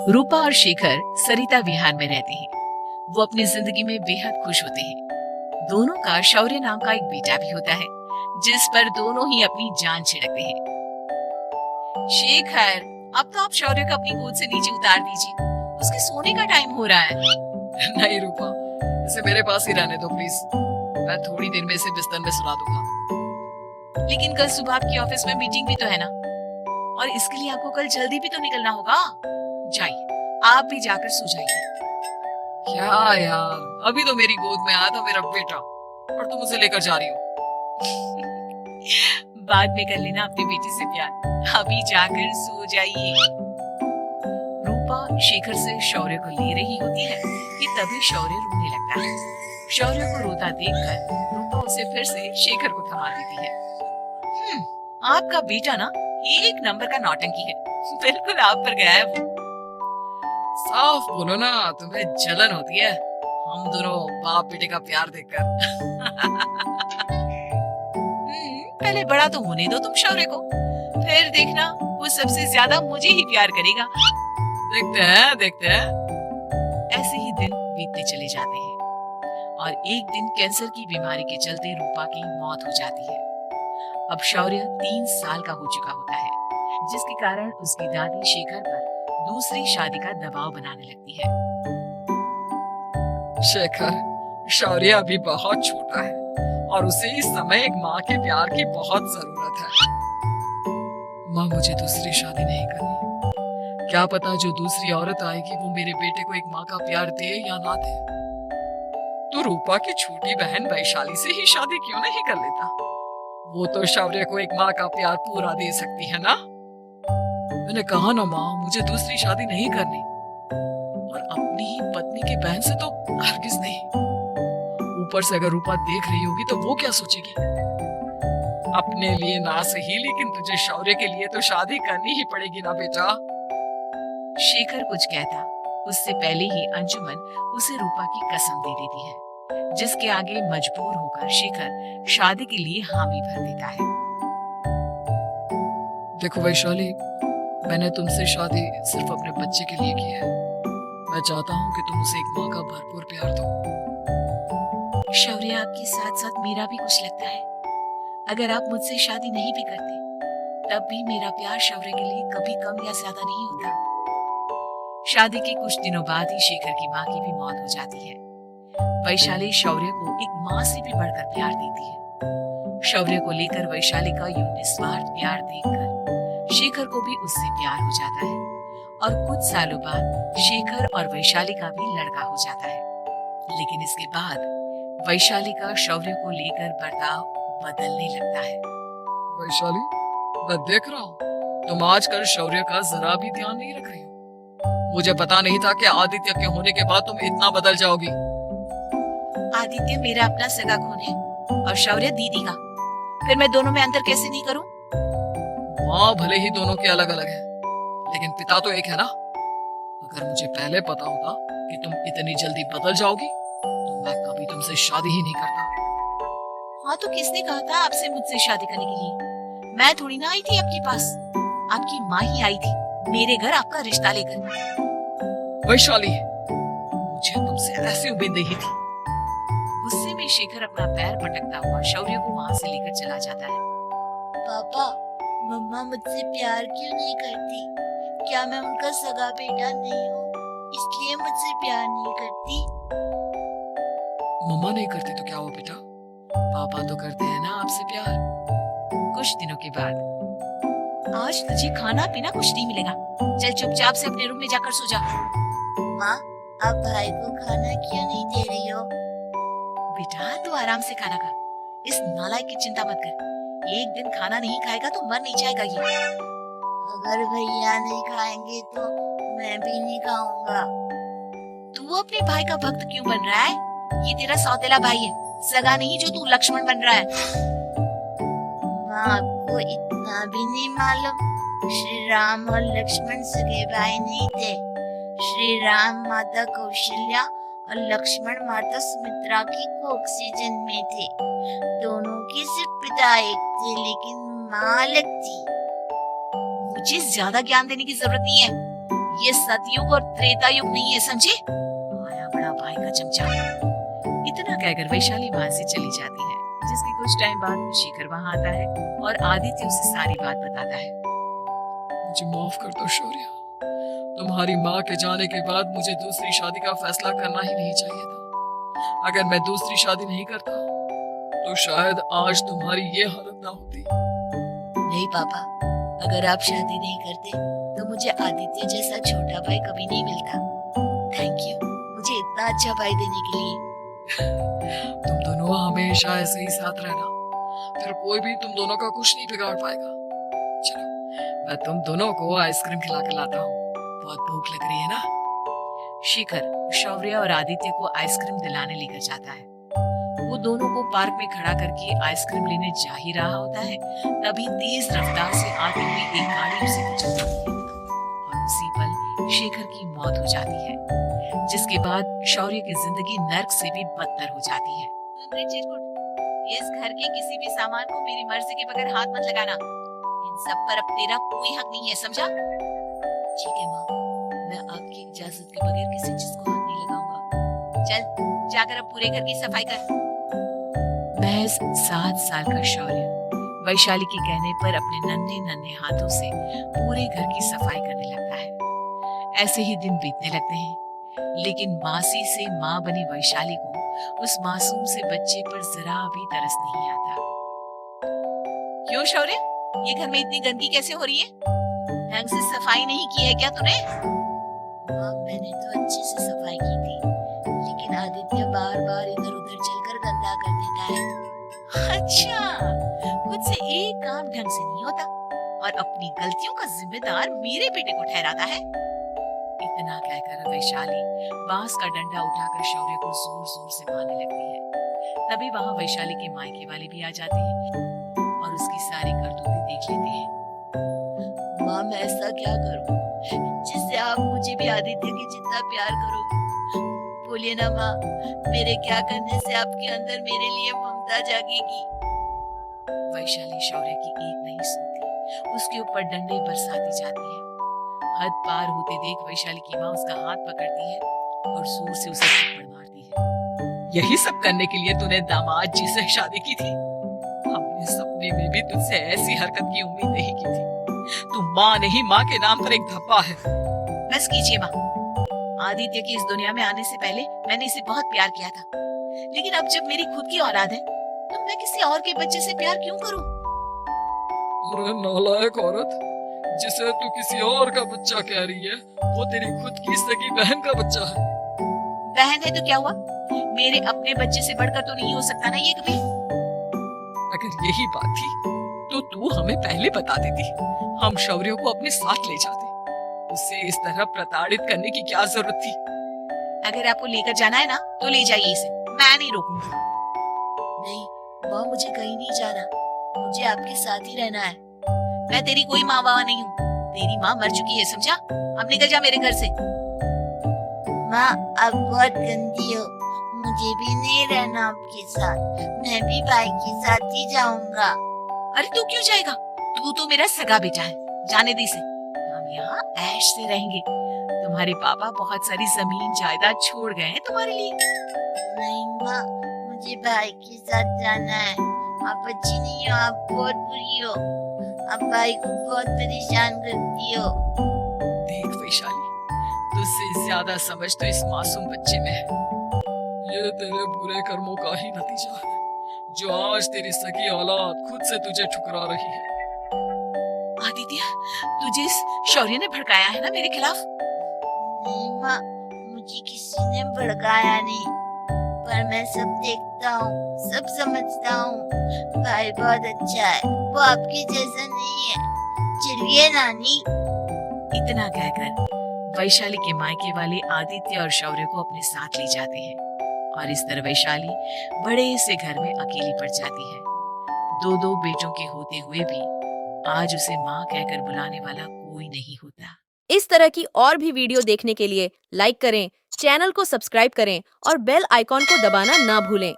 रूपा और शेखर सरिता विहार में रहते हैं। वो अपनी जिंदगी में बेहद खुश होते हैं। दोनों का शौर्य नाम का एक बेटा भी होता है, जिस पर दोनों ही अपनी जान छिड़कते हैं। शेखर, अब तो आप शौर्य को अपनी गोद से नीचे उतार दीजिए, उसके सोने का टाइम हो रहा है। नहीं रूपा, इसे मेरे पास ही रहने दो प्लीज। मैं थोड़ी देर में इसे बिस्तर में सुला दूंगा। लेकिन कल सुबह आपकी ऑफिस में मीटिंग भी तो है ना, और इसके लिए आपको कल जल्दी भी तो निकलना होगा। जाइए, आप भी जाकर सो जाइए। क्या यार, अभी तो मेरी गोद में आया था मेरा बेटा और तुम उसे लेकर जा रही हो। बाद में कर लेना अपने बेटे से प्यार, अभी जाकर सो जाइए। रूपा शेखर से शौर्य को ले रही होती है कि तभी शौर्य रोने लगता है। शौर्य को रोता देखकर रूपा उसे फिर से शेखर को थमा देती है। आपका बेटा ना एक नंबर का नौटंकी है, बिल्कुल आप पर गया है वो। साफ बोलो ना, तुम्हें जलन होती है हम दोनों बाप बेटे का प्यार देखकर। पहले बड़ा तो होने दो तुम शौर्य को, फिर देखना वो सबसे ज्यादा मुझे ही प्यार करेगा। देखते हैं। ऐसे ही दिन बीतते चले जाते हैं और एक दिन कैंसर की बीमारी के चलते रूपा की मौत हो जाती है। अब शौर्य 3 साल का हो चुका होता है, जिसके कारण उसकी दादी शेखर पर दूसरी शादी का दबाव बनाने लगती है। शेखर, शौर्य अभी बहुत छोटा है और उसे इस समय एक माँ के प्यार की बहुत जरूरत है। माँ, मुझे दूसरी शादी नहीं करनी। क्या पता जो दूसरी औरत आएगी वो मेरे बेटे को एक माँ का प्यार दे या ना दे। तो रूपा की छोटी बहन वैशाली से ही शादी क्यों नहीं कर लेता? वो तो शौर्य को एक माँ का प्यार पूरा दे सकती है ना। मैंने कहा ना माँ, मुझे दूसरी शादी नहीं करनी, और अपनी ही पत्नी की बहन से तो हरगिज नहीं। ऊपर से अगर रूपा देख रही होगी तो वो क्या सोचेगी? अपने लिए ना सही, लेकिन तुझे शौर्य के लिए तो शादी करनी ही पड़ेगी ना बेटा। शेखर कुछ कहता उससे पहले ही अंजुमन उसे रूपा की कसम दे देती है, जिसके आगे मजबूर होकर शेखर शादी के लिए हामी भर देता है। देखो वैशाली, मैंने तुमसे शादी सिर्फ अपने बच्चे के लिए की है। मैं चाहता हूँ कि तुम उसे एक माँ का भरपूर प्यार दो। शौर्य, आपके साथ साथ मेरा भी कुछ लगता है। अगर आप मुझसे शादी नहीं भी करते, तब भी मेरा प्यार शौर्य के लिए कभी कम या ज्यादा नहीं होता। शादी के कुछ दिनों बाद ही शेखर की माँ की भी मौत हो जाती है। वैशाली शौर्य को एक माँ से भी बढ़कर प्यार देती है। शौर्य को लेकर वैशाली का यूं निस्वार्थ प्यार देखकर शेखर को भी उससे प्यार हो जाता है, और कुछ सालों बाद शेखर और वैशाली का भी लड़का हो जाता है। लेकिन इसके बाद वैशाली का शौर्य को लेकर बर्ताव बदलने लगता है। वैशाली, मैं देख रहा हूँ तुम आजकल शौर्य का जरा भी ध्यान नहीं रख रही हो। मुझे पता नहीं था कि आदित्य के होने के बाद तुम इतना बदल जाओगी। आदित्य मेरा अपना सगा खून है और शौर्य दीदी का, फिर मैं दोनों में अंतर कैसे नहीं करूं? माँ भले ही दोनों के अलग अलग है, लेकिन पिता तो एक है ना। अगर मुझे पहले पता होता कि तुम इतनी जल्दी बदल जाओगी तो मैं कभी तुमसे शादी ही नहीं करता। हाँ, तो किसने कहा था आपसे मुझसे शादी करने के लिए? मैं थोड़ी ना आई थी आपके पास, आपकी माँ ही आई थी मेरे घर आपका रिश्ता लेकर। वैशाली, मुझे तुमसे ऐसी उम्मीद नहीं थी। गुस्से में शेखर अपना पैर पटकता हुआ शौर्य को वहाँ से लेकर चला जाता है। पापा, मम्मा मुझसे प्यार क्यों नहीं करती? क्या मैं उनका सगा बेटा नहीं हूँ, इसलिए मुझसे प्यार नहीं करती? मम्मा नहीं करती तो क्या हुआ बेटा, पापा तो करते हैं ना आपसे प्यार। कुछ दिनों के बाद, आज तुझे खाना पीना कुछ नहीं मिलेगा, चल चुपचाप से अपने रूम में जाकर सो जा। माँ, आप भाई को खाना क्यों नहीं दे रही हो? बेटा, तू आराम से खाना खा, इस नालायक की चिंता मत कर। एक दिन खाना नहीं खाएगा तो मर नहीं जाएगा ये। अगर भैया नहीं खाएंगे तो मैं भी नहीं खाऊंगा। तू अपने भाई का भक्त क्यों बन रहा है? ये तेरा सौतेला भाई है, सगा नहीं जो तू लक्ष्मण बन रहा है। माँ, आपको इतना भी नहीं मालूम? श्री राम और लक्ष्मण सगे भाई नहीं थे। श्री राम माता कौशल्या और लक्ष्मण माता सुमित्रा की कोख से जन्मे थे। दोनों के सिर्फ पिता एक थे, लेकिन माँ अलग थी। मुझे ज्यादा ज्ञान देने की जरूरत नहीं है। ये सतयुग और त्रेता युग नहीं है, समझे? आया बड़ा भाई का चमचा। इतना कहकर वैशाली वहां से चली जाती है, जिसके कुछ टाइम बाद शिखर वहां आता है और आदित्य उसे सारी बात बताता है। मुझे माफ कर दो शौर्य, तुम्हारी माँ के जाने के बाद मुझे दूसरी शादी का फैसला करना ही नहीं चाहिए था। अगर मैं दूसरी शादी नहीं करता तो शायद आज तुम्हारी ये हालत ना होती। नहीं पापा, अगर आप शादी नहीं करते तो मुझे आदित्य जैसा छोटा भाई कभी नहीं मिलता। थैंक यू मुझे इतना अच्छा भाई देने के लिए। तुम दोनों हमेशा ऐसे ही साथ रहना, फिर कोई भी तुम दोनों का कुछ नहीं बिगाड़ पाएगा। चलो मैं तुम दोनों को आइसक्रीम खिला के लाता हूँ, बहुत भूख लग रही है ना। शिखर शौर्य और आदित्य को आइसक्रीम दिलाने लेकर जाता है। वो दोनों को पार्क में खड़ा करके आइसक्रीम लेने जा ही रहा होता है, तभी तेज रफ्तार से आती हुई एक गाड़ी उसे कुचल जाती है और उसी पल शेखर की मौत हो जाती है, जिसके बाद शौर्य की जिंदगी नर्क से भी बदतर हो जाती है। इस घर के किसी भी सामान को मेरी मर्जी के बगैर हाथ मत लगाना। इन सब पर अब तेरा कोई हक नहीं है, समझा? ठीक है माँ, मैं आपकी इजाजत के बगैर किसी चीज को हाथ नहीं लगाऊंगा। चल जाकर अब पूरे घर की सफाई कर। महज 7 साल का शौर्य वैशाली के कहने पर अपने नन्हे नन्हे हाथों से पूरे घर की सफाई करने लगता है। ऐसे ही दिन बीतने लगते हैं, लेकिन मासी से माँ बनी वैशाली को उस मासूम से बच्चे पर जरा भी तरस नहीं आता। क्यों शौर्य, ये घर में इतनी गंदगी कैसे हो रही है? ढंग से सफाई नहीं की है क्या तूने? माँ मैंने तो अच्छे से सफाई की थी, लेकिन आदित्य बार बार इधर उधर चलकर गंदा कर देता है। अच्छा, खुद से एक काम ढंग से नहीं होता और अपनी गलतियों का जिम्मेदार मेरे बेटे को ठहराता है। इतना कहकर वैशाली बांस का डंडा उठाकर शौर्य को जोर जोर से मारने लगती है। तभी वहां वैशाली के मायके वाले भी आ जाते हैं और उसकी सारी करतूतें देख लेते हैं। माँ मैं ऐसा क्या करूँ जिससे आप मुझे भी आदित्य के जितना प्यार करोगे? बोलिए ना माँ, मेरे क्या करने से आपके अंदर मेरे लिए ममता जागेगी? वैशाली शौर्य की एक नहीं सुनती, उसके ऊपर डंडे बरसाती जाती है। हद पार होते देख वैशाली की माँ उसका हाथ पकड़ती है और जोर से उसे थप्पड़ मारती है। यही सब करने के लिए तूने दामाद जी से शादी की थी? अपने सपने में भी तुझसे ऐसी हरकत की उम्मीद नहीं की थी। तू माँ नहीं, माँ के नाम पर एक धब्बा है। बस कीजिए माँ, आदित्य की इस दुनिया में आने से पहले मैंने इसे बहुत प्यार किया था, लेकिन अब जब मेरी खुद की औलाद है तो मैं किसी और के बच्चे से प्यार क्यों करूं? अरे नालायक औरत, जिसे तू किसी और का बच्चा कह रही है, वो तेरी खुद की सगी बहन का बच्चा है। बहन है तो क्या हुआ, मेरे अपने बच्चे से बढ़कर तो नहीं हो सकता ना ये कभी। अगर यही बात थी तो तू हमें पहले बता देती, हम शौर्य को अपने साथ ले जाते। उसे इस तरह प्रताड़ित करने की क्या जरूरत थी? अगर आपको लेकर जाना है ना तो ले जाइए इसे, मैं नहीं रोकूंगी। नहीं माँ, मुझे कहीं नहीं जाना, मुझे आपके साथ ही रहना है। मैं तेरी कोई माँ बाबा नहीं हूँ, तेरी माँ मर चुकी है, समझा? अब निकल जा मेरे घर से। माँ आप बहुत गंदी हो, मुझे भी नहीं रहना आपके साथ, मैं भी भाई के साथ ही जाऊंगा। अरे तू क्यों जाएगा, तू तो मेरा सगा बेटा है, जाने दे इसे। हम यहाँ ऐश से रहेंगे, तुम्हारे पापा बहुत सारी जमीन जायदाद छोड़ गए हैं तुम्हारे लिए। नहीं माँ, मुझे भाई के साथ जाना है। आप अच्छी नहीं हो, आप बहुत बुरी हो, आप भाई को बहुत परेशान करती हो। देख वैशाली, तुझसे ज्यादा समझ तो इस मासूम बच्चे में है। ये तेरे बुरे कर्मों का ही नतीजा है, जो आज तेरी सगी औलाद खुद से तुझे ठुकरा रही है। आदित्य, तुझे इस शौर्य ने भड़काया है ना मेरे खिलाफ? नहीं माँ, मुझे किसी ने भड़काया नहीं, पर मैं सब देखता हूँ, सब समझता हूँ। भाई बहुत अच्छा है, वो आपके जैसा नहीं है। चलिए नानी। इतना कहकर वैशाली के मायके वाले आदित्य और शौर्य को अपने साथ ले जाते हैं और इस तरह वैशाली बड़े से घर में अकेली पड़ जाती है। 2 बेटों के होते हुए भी आज उसे माँ कहकर बुलाने वाला कोई नहीं होता। इस तरह की और भी वीडियो देखने के लिए लाइक करें, चैनल को सब्सक्राइब करें और बेल आइकॉन को दबाना ना भूलें।